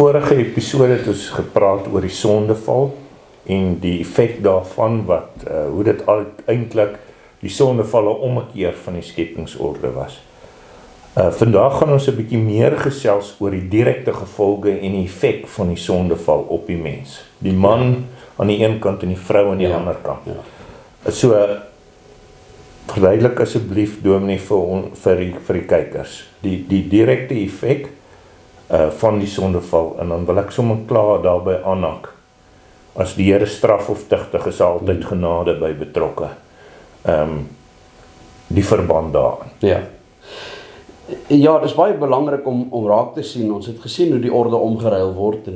vorige episode het ons gepraat oor die sondeval en die effek daarvan hoe dit eintlik die sondeval 'n ommekeer van die skepingsorde was. Vandag gaan ons 'n bietjie meer gesels oor die direkte gevolge en die effek van die sondeval op die mens. Die man aan die een kant en die vrou aan die ander kant. So, verduidelik asseblief dominee vir die kykers, die direkte effek van die sondeval, en dan wil ek sommer klaar daarby aanhak. As die Here straf of tigtig is altyd genade by betrokke. Die verband daarin. Ja, dit is baie belangrik om raak te sien. Ons het gesien hoe die orde omgeruil word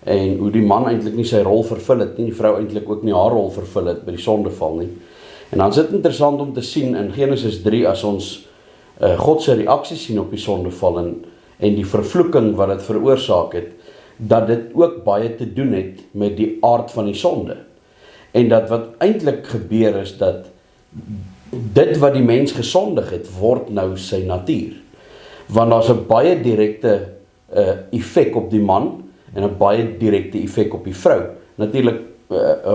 en hoe die man eintlik nie sy rol vervul het nie, die vrou eintlik ook nie haar rol vervul het by die sondeval nie. En dan is dit interessant om te sien in Genesis 3 as ons God se reaksie sien op die sondeval en die vervloeking wat dit veroorsaak het, dat dit ook baie te doen het met die aard van die sonde. En dat wat eintlik gebeur is dat dit wat die mens gesondig het, word nou sy natuur. Want daar's 'n baie direkte effek op die man en 'n baie direkte effek op die vrou. Natuurlik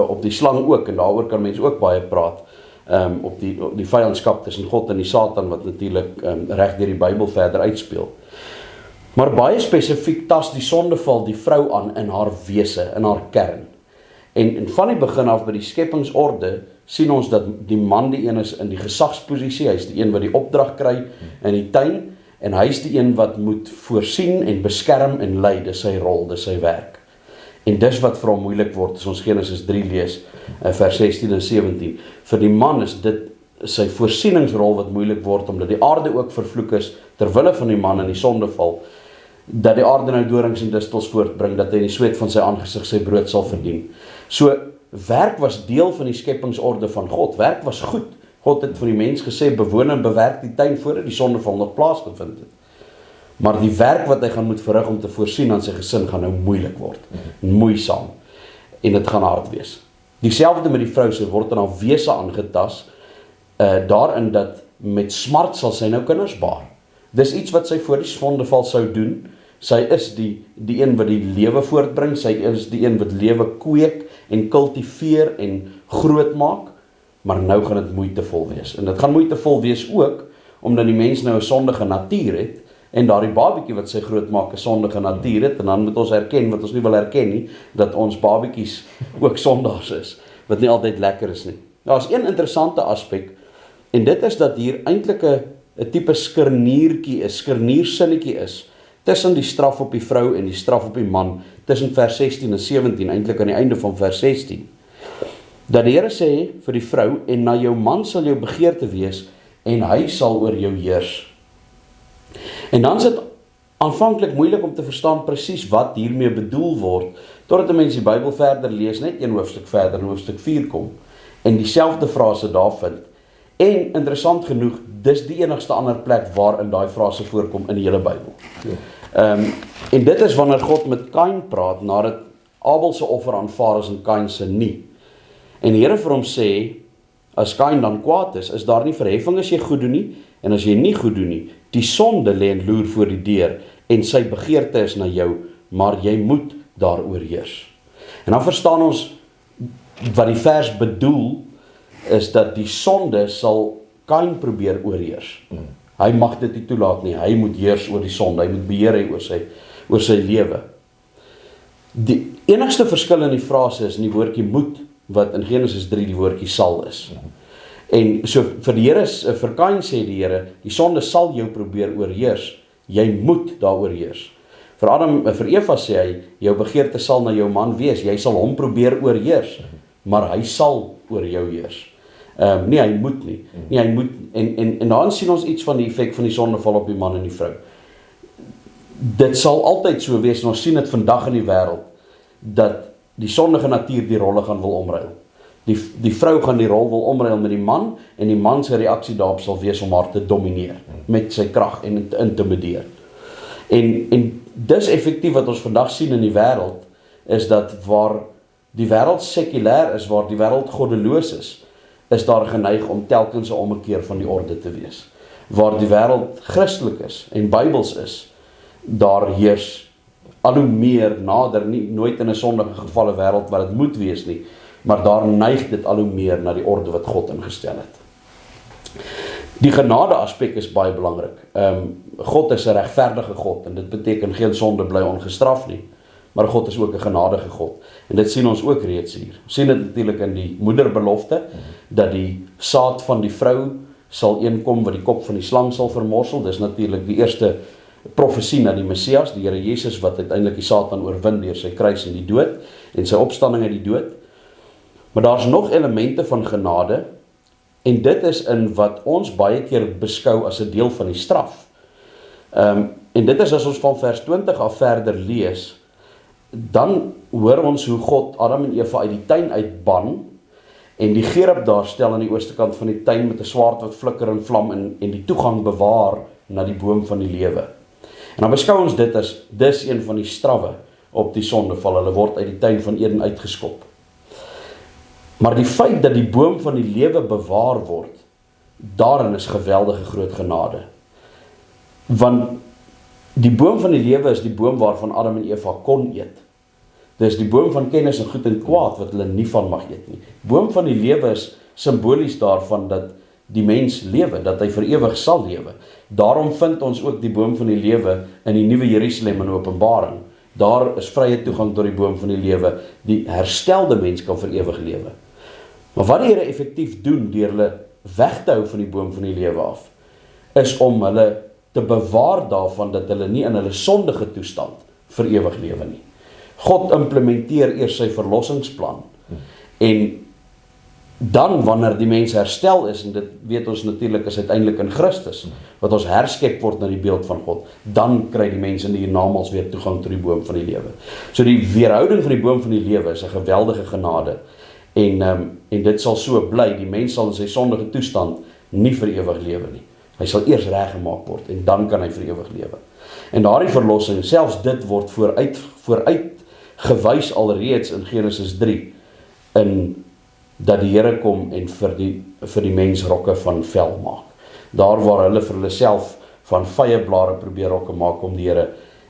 op die slang ook, en daaroor kan mense ook baie praat, op die vyandskap tussen God en die Satan, wat natuurlik reg deur die Bybel verder uitspeel. Maar baie spesifiek tas die sondeval die vrou aan in haar wese, in haar kern. En van die begin af by die skepingsorde sien ons dat die man die een is in die gesagsposisie, hy is die een wat die opdrag kry in die tuin, en hy is die een wat moet voorsien en beskerm en lei, dis sy rol, dis sy werk. En dis wat vir hom moeilik word, as ons Genesis 3 lees, vers 16 en 17. Vir die man is dit sy voorsieningsrol wat moeilik word, omdat die aarde ook vervloek is, terwille van die man in die sondeval, dat die aarde nou dorings en distels voortbring, dat hy in die sweet van sy aangesig sy brood sal verdien. So, werk was deel van die skepingsorde van God. Werk was goed. God het vir die mens gesê, bewoon en bewerk die tuin voordat die sondeval nog plaasgevind het. Maar die werk wat hy gaan moet verrig om te voorsien aan sy gesin, gaan nou moeilik word. Moeisaam. En dit gaan hard wees. Dieselfde met die vrou, sy word in haar wese aangetas, daarin dat met smart sal sy nou kinders baar. Dis iets wat sy voor die sondeval sou doen. Sy is die een wat die lewe voortbring, sy is die een wat lewe kweek en kultiveer en groot maak, maar nou gaan dit moeitevol wees. En dit gaan moeitevol wees ook, omdat die mens nou 'n sondige natuur het, en daardie babietjie wat sy groot maak 'n sondige natuur het, en dan moet ons erken, wat ons nie wil erken nie, dat ons babietjies ook sondaars is, wat nie altyd lekker is nie. Daar is een interessante aspek, en dit is dat hier eintlik 'n tipe skerniersinnetjie is, tussen die straf op die vrou en die straf op die man, tussen vers 16 en 17, eintlik aan die einde van vers 16, dat die Here sê vir die vrou, en na jou man sal jou begeerte wees, en hy sal oor jou heers. En dan is dit aanvanklik moeilik om te verstaan presies wat hiermee bedoel word, totdat 'n mens die Bybel verder lees, net een hoofstuk verder, in hoofstuk 4 kom, en dieselfde frase daar vind. En interessant genoeg, dis die enigste ander plek waarin daai frase voorkom in die hele Bybel. En dit is wanneer God met Kain praat, nadat Abel se offer aanvaar is en Kain se nie. En die Here vir hom sê, as Kain dan kwaad is daar nie verheffing as jy goed doen nie, en as jy nie goed doen nie, die sonde lê en loer voor die deur, en sy begeerte is na jou, maar jy moet daaroor heers. En dan verstaan ons wat die vers bedoel, is dat die sonde sal Kain probeer oorheers. Hy mag dit nie toelaat nie, hy moet heers oor die sonde, hy moet beheer hê oor sy lewe. Die enigste verskil in die frase is in die woordjie moet, wat in Genesis 3 die woordjie sal is. En so vir die Here, vir Kain sê die Here, die sonde sal jou probeer oorheers, jy moet daaroor heers. Vir Eva sê hy, jou begeerte sal na jou man wees, jy sal hom probeer oorheers, maar hy sal oor jou heers. Nee, hy moet nie. Nee, hy moet, en dan sien ons iets van die effek van die sondeval op die man en die vrou. Dit sal altyd so wees, en ons sien dit vandag in die wêreld, dat die sondige natuur die rolle gaan wil omruil. Die vrou gaan die rol wil omruil met die man, en die man se reaksie daarop sal wees om haar te domineer, met sy krag en te intimideer. En dis effektief wat ons vandag sien in die wêreld, is dat waar die wêreld sekulêr is, waar die wêreld goddeloos is daar geneig om telkens 'n ommekeer van die orde te wees. Waar die wêreld Christelik is en Bybels is, daar heers al hoe meer nader, nie nooit in 'n sondige gevalle wêreld wat dit moet wees nie, maar daar neig dit al hoe meer na die orde wat God ingestel het. Die genade aspek is baie belangrik. God is 'n regverdige God en dit beteken geen sonde bly ongestraf nie. Maar God is ook 'n genadige God. En dit sien ons ook reeds hier. Ons sien dit natuurlik in die moederbelofte, dat die saad van die vrou sal eenkom wat die kop van die slang sal vermorsel. Dis natuurlik die eerste profesie na die Messias, die Here Jesus wat uiteindelik die Satan oorwin deur sy kruis en die dood en sy opstanding uit die dood. Maar daar's nog elemente van genade en dit is in wat ons baie keer beskou as 'n deel van die straf. En dit is as ons van vers 20 af verder lees, dan hoor ons hoe God Adam en Eva uit die tuin uitban en die gerub daar stel aan die ooste kant van die tuin met 'n swaard wat flikker en vlam en die toegang bewaar na die boom van die lewe. En dan beskou ons dit as dis een van die strawwe op die sondeval. Hulle word uit die tuin van Eden uitgeskop. Maar die feit dat die boom van die lewe bewaar word, daarin is geweldige groot genade. Want die boom van die lewe is die boom waarvan Adam en Eva kon eet. Dis die boom van kennis en goed en kwaad wat hulle nie van mag eet nie. Boom van die lewe is simbolies daarvan dat die mens lewe, dat hy vir ewig sal lewe. Daarom vind ons ook die boom van die lewe in die Nuwe Jerusalem in Openbaring. Daar is vrye toegang tot die boom van die lewe. Die herstelde mens kan vir ewig lewe. Maar wat die Here effektief doen deur hulle weg te hou van die boom van die lewe af, is om hulle te bewaar daarvan dat hulle nie in hulle sondige toestand vir ewig lewe nie. God implementeer eers sy verlossingsplan en dan wanneer die mens herstel is, en dit weet ons natuurlik is uiteindelik in Christus, wat ons herskep word na die beeld van God, dan kry die mens in die hiernamaals weer toegang tot die boom van die lewe. So die weerhouding van die boom van die lewe is 'n geweldige genade, en dit sal so bly, die mens sal in sy sondige toestand nie vir ewig lewe nie. Hy sal eers reggemaak word, en dan kan hy vir ewig lewe. En daardie verlossing, selfs dit word vooruit gewys alreeds in Genesis 3, in dat die Here kom en vir die mens rokke van vel maak. Daar waar hulle vir hulle self van vyeblare probeer rokke maak om die Here,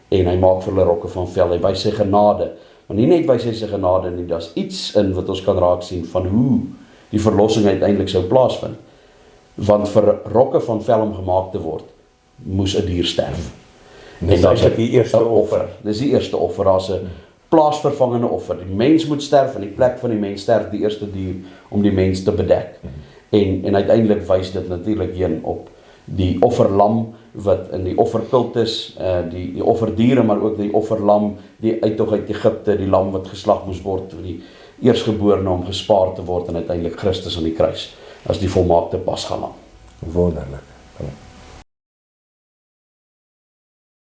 en hy maak vir hulle rokke van vel, hy wys sy genade, maar nie net wys hy sy genade nie, daar's iets in wat ons kan raak sien van hoe die verlossing uiteindelik sou plaasvind. Want vir rokke van vel om gemaak te word, moes 'n dier sterf. En dis eintlik die eerste offer. Dis die eerste offer, daar's 'n plaasvervangende offer. Die mens moet sterf, in die plek van die mens sterf die eerste dier om die mens te bedek. En uiteindelik wys dit natuurlik heen op die offerlam wat in die offerkultus, die offerdiere, maar ook die offerlam, die uittog uit Egipte, die lam wat geslag moes word, die eersgeborene om gespaar te word, en uiteindelik Christus aan die kruis as die volmaakte pasgalam. Wonderlik.